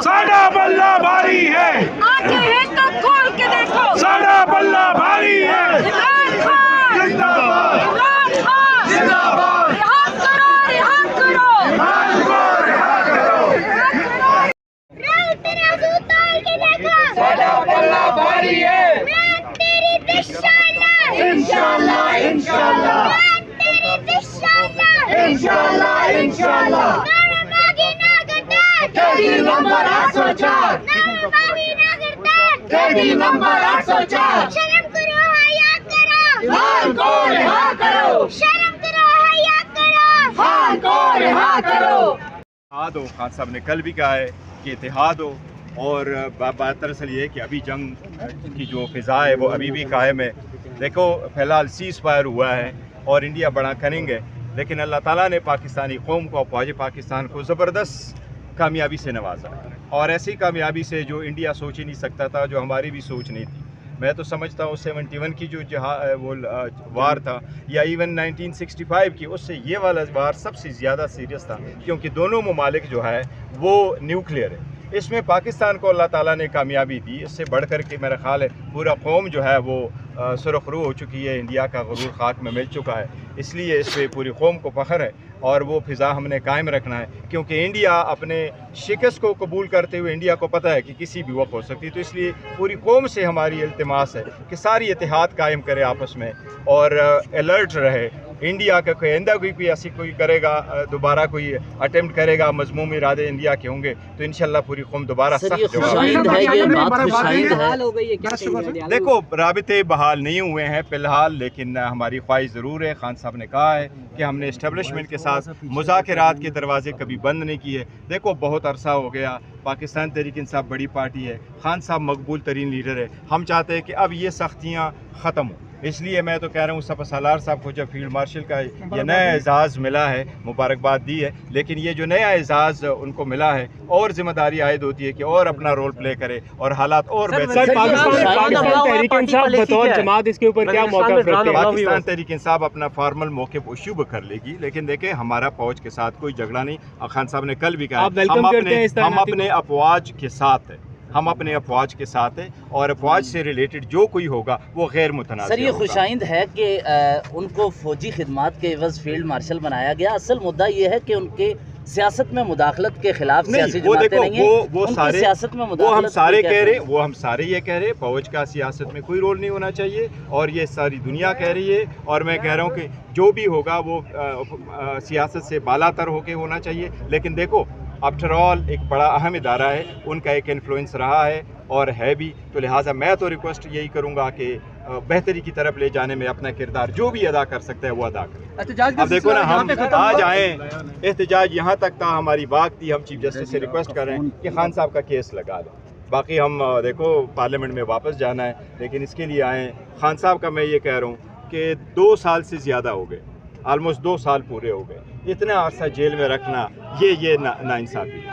साडा बल्ला भारी है, आंखें हैं तो खोल के देखो, साडा बल्ला भारी है। इमरान खान जिंदाबाद, इमरान खान जिंदाबाद, रिहा करो, इमरान को रिहा करो। तेरे आंसू तोल के देखो, साडा बल्ला भारी है, मैं तेरी निशाना, इंशाल्लाह इंशाल्लाह, मैं तेरी निशाना, इंशाल्लाह इंशाल्लाह। KD number 804, KD number 804। शर्म करो, हया करो, खान को रिहा करो। शर्म करो, हया करो, खान को रिहा करो। इत्तेहाद हो, खान साहब ने कल भी कहा है कि इत्तेहाद हो, और बात दरअसल ये है कि अभी जंग की जो फिज़ा है वो अभी भी कायम है। देखो, फ़िलहाल सीज़ फायर हुआ है और इंडिया बड़ा करेंग है, लेकिन अल्लाह ताला ने पाकिस्तानी कौम को, अफ़वाज पाकिस्तान को ज़बरदस्त कामयाबी से नवाजा, और ऐसी कामयाबी से जो इंडिया सोच ही नहीं सकता था, जो हमारी भी सोच नहीं थी। मैं तो समझता हूँ 71 की जो वो वार था, या इवन 1965 की, उससे ये वाला वार सबसे ज़्यादा सीरियस था, क्योंकि दोनों ममालिक जो है वो न्यूक्लियर है। इसमें पाकिस्तान को अल्लाह ताला ने कामयाबी दी, इससे बढ़ कर के मेरा ख़्याल है पूरा कौम जो है वो सुरखरू हो चुकी है, इंडिया का गुरूर खाक में मिल चुका है। इसलिए इस पर पूरी कौम को फ़ख्र है, और वो फ़िज़ा हमने कायम रखना है, क्योंकि इंडिया अपने शिकस्त को कबूल करते हुए, इंडिया को पता है कि किसी भी वक्त हो सकती है। तो इसलिए पूरी कौम से हमारी इल्तिमास है कि सारी इत्तेहाद कायम करे आपस में, और अलर्ट रहे। इंडिया का कोई आइंदा कोई ऐसी कोई करेगा, दोबारा कोई अटेम्प्ट करेगा, मजमूम इरादे इंडिया के होंगे, तो इंशाल्लाह पूरी कौम दोबारा सख्त देखो, राबिते बहाल नहीं हुए हैं फ़िलहाल, लेकिन हमारी ख्वाहिश ज़रूर है। खान साहब ने कहा है कि हमने इस्टेब्लिशमेंट के साथ मुज़ाकरात के दरवाजे कभी बंद नहीं किए। देखो, बहुत अरसा हो गया, पाकिस्तान तहरीक इंसाफ बड़ी पार्टी है, खान साहब मकबूल तरीन लीडर है। हम चाहते हैं कि अब ये सख्तियाँ ख़त्म हो, इसलिए मैं तो कह रहा हूँ सपा सालार साहब को जब फील्ड मार्शल का ये नया एजाज़ मिला है, मुबारकबाद दी है, लेकिन ये जो नया एजाज़ उनको मिला है, और ज़िम्मेदारी आयद होती है कि और अपना रोल प्ले करे और हालात और बेहतर। पाकिस्तान तहरीक इंसाफ अपना फॉर्मल मौक़िफ़ इशू कर लेगी, लेकिन देखें, हमारा फौज के साथ कोई झगड़ा नहीं। खान साहब ने कल भी कहा हम अपने अफवाज के साथ हैं, हम अपने अफवाज के साथ हैं, और अफवाज से रिलेटेड जो कोई होगा वो गैर मुतनाज़। सर, ये खुशाइंद है कि उनको फौजी खिदमात के एवज़ फील्ड मार्शल बनाया गया। असल मुद्दा ये है कि उनके सियासत में मुदाखलत के खिलाफ सियासी जमातें नहीं हैं, वो सारे सियासत में मुदाखलत, वो हम सारे कह रहे, वो हम सारे ये कह रहे, फौज का सियासत में कोई रोल नहीं होना चाहिए, और ये सारी दुनिया कह रही है। और मैं कह रहा हूँ कि जो भी होगा वो सियासत से बालातर होके होना चाहिए। लेकिन देखो, आफ्टर ऑल एक बड़ा अहम इदारा है, उनका एक इन्फ्लुएंस रहा है और है भी, तो लिहाजा मैं तो रिक्वेस्ट यही करूँगा कि बेहतरी की तरफ ले जाने में अपना किरदार जो भी अदा कर सकता है वो अदा करें। अब देखो ना, हम आज आए, एहतजाज यहाँ तक था, हमारी बात थी, हम चीफ जस्टिस से रिक्वेस्ट कर रहे हैं कि खान साहब का केस लगा दें। बाकी हम देखो पार्लियामेंट में वापस जाना है, लेकिन इसके लिए आए। खान साहब का मैं ये कह रहा हूँ कि 2 साल से ज़्यादा हो गए, ऑलमोस्ट 2 साल पूरे हो गए, इतना अरसा जेल में रखना ये नाइंसाफ़ी है।